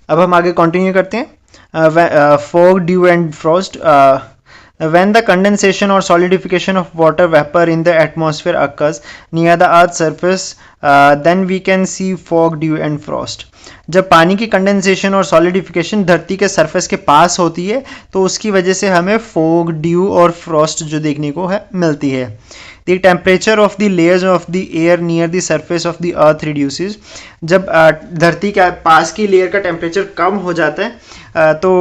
अब हम आगे कंटिन्यू करते हैं। Fog, due and Frost. When the condensation or solidification of water vapor in the atmosphere occurs near the earth's surface, then we can see fog, dew and frost. जब पानी की condensation और solidification धरती के surface के पास होती है तो उसकी वजह से हमें फोग, ड्यू और फ्रॉस्ट जो देखने को है मिलती है। The temperature of the layers of the air near the surface of the earth reduces. जब धरती के पास की लेयर का टेम्परेचर कम हो जाता है तो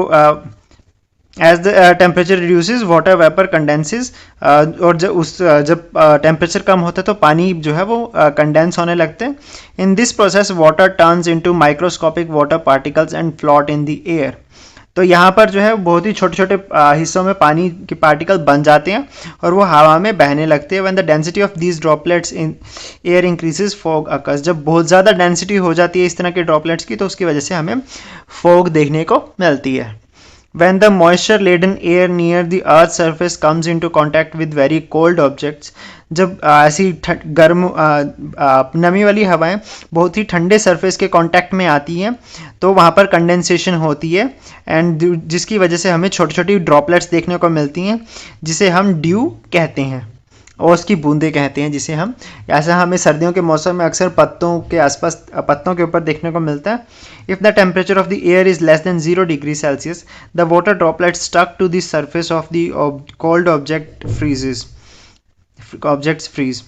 as the temperature reduces water vapour condenses, और जब टेम्परेचर कम होता है तो पानी जो है वो कंडेंस होने लगते हैं। In this process water turns into microscopic water particles and float in the air. तो यहाँ पर जो है बहुत ही छोटे छोटे हिस्सों में पानी के पार्टिकल बन जाते हैं और वो हवा में बहने लगते हैं। When the density of these droplets in air increases fog occurs. जब बहुत ज़्यादा डेंसिटी हो जाती है इस तरह के ड्रॉपलेट्स की तो उसकी वजह से हमें फॉग देखने को मिलती है। When the moisture laden air near the earth's surface comes into contact with very cold objects, जब ऐसी गर्म नमी वाली हवाएं बहुत ही ठंडे सरफेस के कांटेक्ट में आती हैं तो वहाँ पर कंडेंसेशन होती है एंड जिसकी वजह से हमें छोटी छोटी ड्रॉपलेट्स देखने को मिलती हैं जिसे हम ड्यू कहते हैं और उसकी बूंदें कहते हैं, जिसे हम ऐसा हमें सर्दियों के मौसम में अक्सर पत्तों के आसपास पत्तों के ऊपर देखने को मिलता है। If the temperature of the air is less than 0 degree Celsius the water droplets stuck to the surface of the cold objects freeze.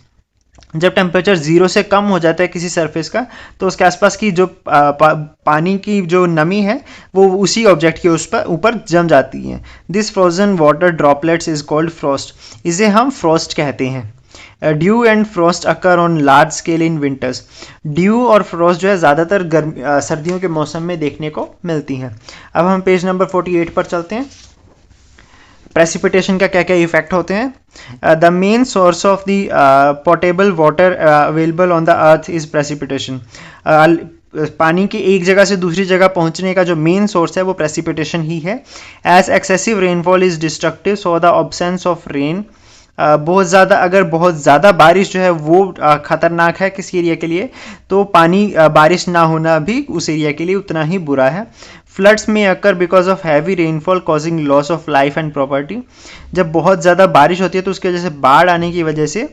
जब टेम्परेचर 0 से कम हो जाता है किसी सरफेस का तो उसके आसपास की जो पानी की जो नमी है वो उसी ऑब्जेक्ट के ऊपर जम जाती है। This frozen water droplets is called Frost. इसे हम फ्रॉस्ट कहते हैं। Due and Frost occur on large scale in winters. Due और फ्रॉस्ट जो है ज़्यादातर सर्दियों के मौसम में देखने को मिलती हैं। अब हम पेज नंबर 48 पर चलते हैं। प्रेसिपिटेशन का क्या क्या इफेक्ट होते हैं। The main source of the portable water available on the earth is precipitation. पानी की एक जगह से दूसरी जगह पहुंचने का जो मेन सोर्स है वो प्रेसिपिटेशन ही है। As excessive rainfall is destructive so the absence of rain. बहुत ज़्यादा बारिश जो है वो ख़तरनाक है किसी एरिया के लिए तो पानी बारिश ना होना भी उस एरिया के लिए उतना ही बुरा है। फ्लड्स में occur because of heavy rainfall causing loss of life and property. जब बहुत ज़्यादा बारिश होती है तो उसकी वजह से बाढ़ आने की वजह से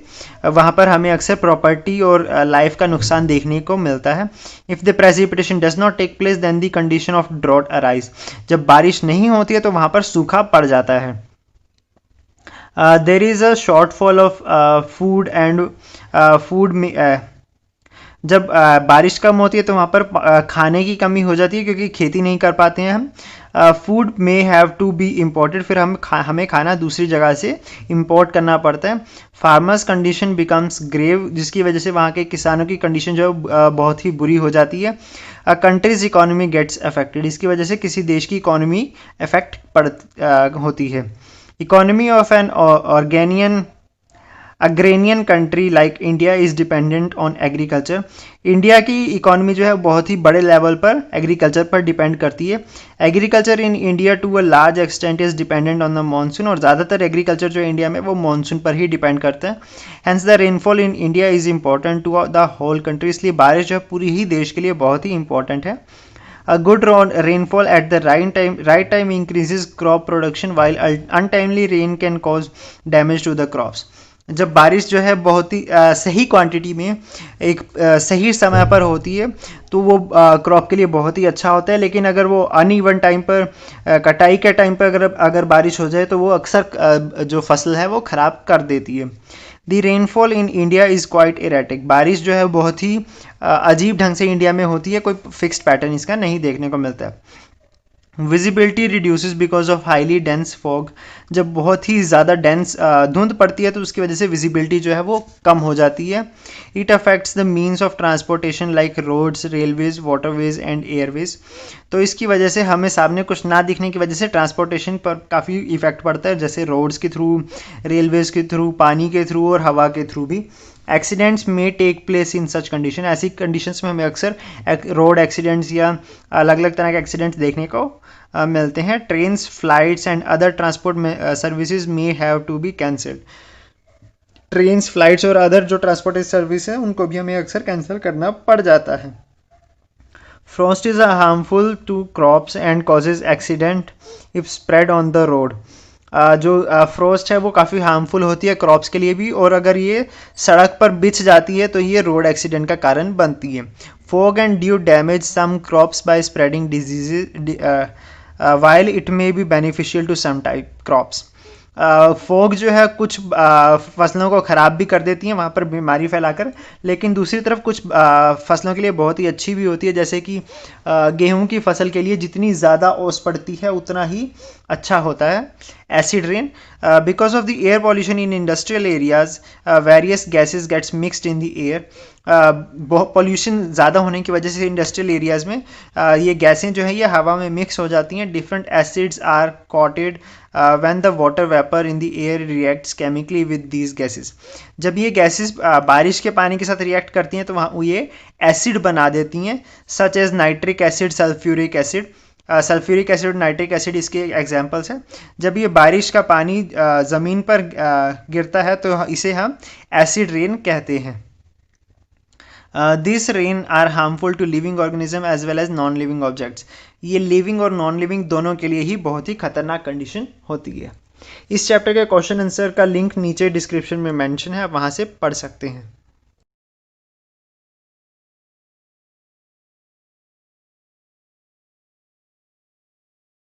वहाँ पर हमें अक्सर प्रॉपर्टी और लाइफ का नुकसान देखने को मिलता है। If the precipitation does not take place then the condition of drought arise. जब बारिश नहीं होती है तो वहाँ पर सूखा पड़ जाता है। There is a shortfall of food जब बारिश कम होती है तो वहाँ पर खाने की कमी हो जाती है क्योंकि खेती नहीं कर पाते हैं हम। Food may have to be imported, फिर हमें खाना दूसरी जगह से इम्पोर्ट करना पड़ता है। फार्मर्स कंडीशन बिकम्स ग्रेव, जिसकी वजह से वहाँ के किसानों की कंडीशन जो है बहुत ही बुरी हो जाती है। अ कंट्रीज इकोनॉमी गेट्स अफेक्टेड, इसकी वजह से किसी देश की इकोनॉमी अफेक्ट होती है। Economy of an agrarian country like India is dependent on agriculture. India की इकोनॉमी जो है बहुत ही बड़े लेवल पर एग्रीकल्चर पर डिपेंड करती है। Agriculture in India to a large extent is dependent on the monsoon, और ज़्यादातर एग्रीकल्चर जो इंडिया में वो मानसून पर ही डिपेंड करता है। Hence the rainfall in India is important to the whole country, इसलिए बारिश जो है पूरी ही देश के लिए बहुत ही इंपॉर्टेंट है। A good rainfall at the right time increases crop production, while untimely rain can cause damage to the crops. जब बारिश जो है बहुत ही सही क्वांटिटी में एक सही समय पर होती है तो वो क्रॉप के लिए बहुत ही अच्छा होता है, लेकिन अगर वो अनइवन टाइम पर कटाई के टाइम पर अगर बारिश हो जाए तो वो अक्सर जो फसल है वो ख़राब कर देती है। The rainfall in India is quite erratic, बारिश जो है बहुत ही अजीब ढंग से इंडिया में होती है, कोई फिक्स्ड पैटर्न इसका नहीं देखने को मिलता है। Visibility reduces because of highly dense fog, जब बहुत ही ज़्यादा डेंस धुंध पड़ती है तो उसकी वजह से विजिबिलिटी जो है वो कम हो जाती है। It affects the means of transportation like roads, railways, waterways and airways. तो इसकी वजह से हमें सामने कुछ ना दिखने की वजह से ट्रांसपोर्टेशन पर काफ़ी इफेक्ट पड़ता है, जैसे रोड्स के थ्रू, रेलवेज़ के थ्रू, पानी के थ्रू और हवा के थ्रू भी। Accidents may take place in such condition, ऐसी कंडीशंस में हमें अक्सर रोड एक्सीडेंट्स या अलग अलग तरह के एक्सीडेंट्स देखने को मिलते हैं। Trains, flights and other transport services may have to be cancelled. Trains, flights और अदर जो ट्रांसपोर्ट सर्विस है उनको भी हमें अक्सर कैंसिल करना पड़ जाता है। Frost is harmful to crops and causes accident if spread on the road. जो फ्रोस्ट है वो काफ़ी हार्मफुल होती है क्रॉप्स के लिए भी, और अगर ये सड़क पर बिछ जाती है तो ये रोड एक्सीडेंट का कारण बनती है. Fog and dew damage some crops by spreading diseases while it may be beneficial to some type crops. Fog जो है कुछ फसलों को ख़राब भी कर देती हैं वहाँ पर बीमारी फैलाकर, लेकिन दूसरी तरफ कुछ फसलों के लिए बहुत ही अच्छी भी होती है, जैसे कि गेहूं की फसल के लिए जितनी ज़्यादा ओस पड़ती है उतना ही अच्छा होता है. Acid rain, because of the air pollution in industrial areas various gases gets mixed in the air. बहुत पॉल्यूशन ज़्यादा होने की वजह से इंडस्ट्रियल एरियाज़ में ये गैसें जो हैं ये हवा में मिक्स हो जाती हैं. Different acids are coated when the water vapor in the air reacts chemically with these gases. जब ये गैसेस बारिश के पानी के साथ रिएक्ट करती हैं तो वहाँ ये एसिड बना देती हैं, such as nitric acid, sulphuric acid. Sulphuric acid और नाइट्रिक एसिड इसके एग्जांपल्स हैं. जब ये बारिश का पानी ज़मीन पर गिरता है तो इसे हम एसिड रेन कहते हैं. This rain are harmful to living organism as well as non living objects. ये लिविंग और नॉन लिविंग दोनों के लिए ही बहुत ही खतरनाक कंडीशन होती है. इस चैप्टर के क्वेश्चन आंसर का लिंक नीचे डिस्क्रिप्शन में मेंशन है, आप वहाँ से पढ़ सकते हैं.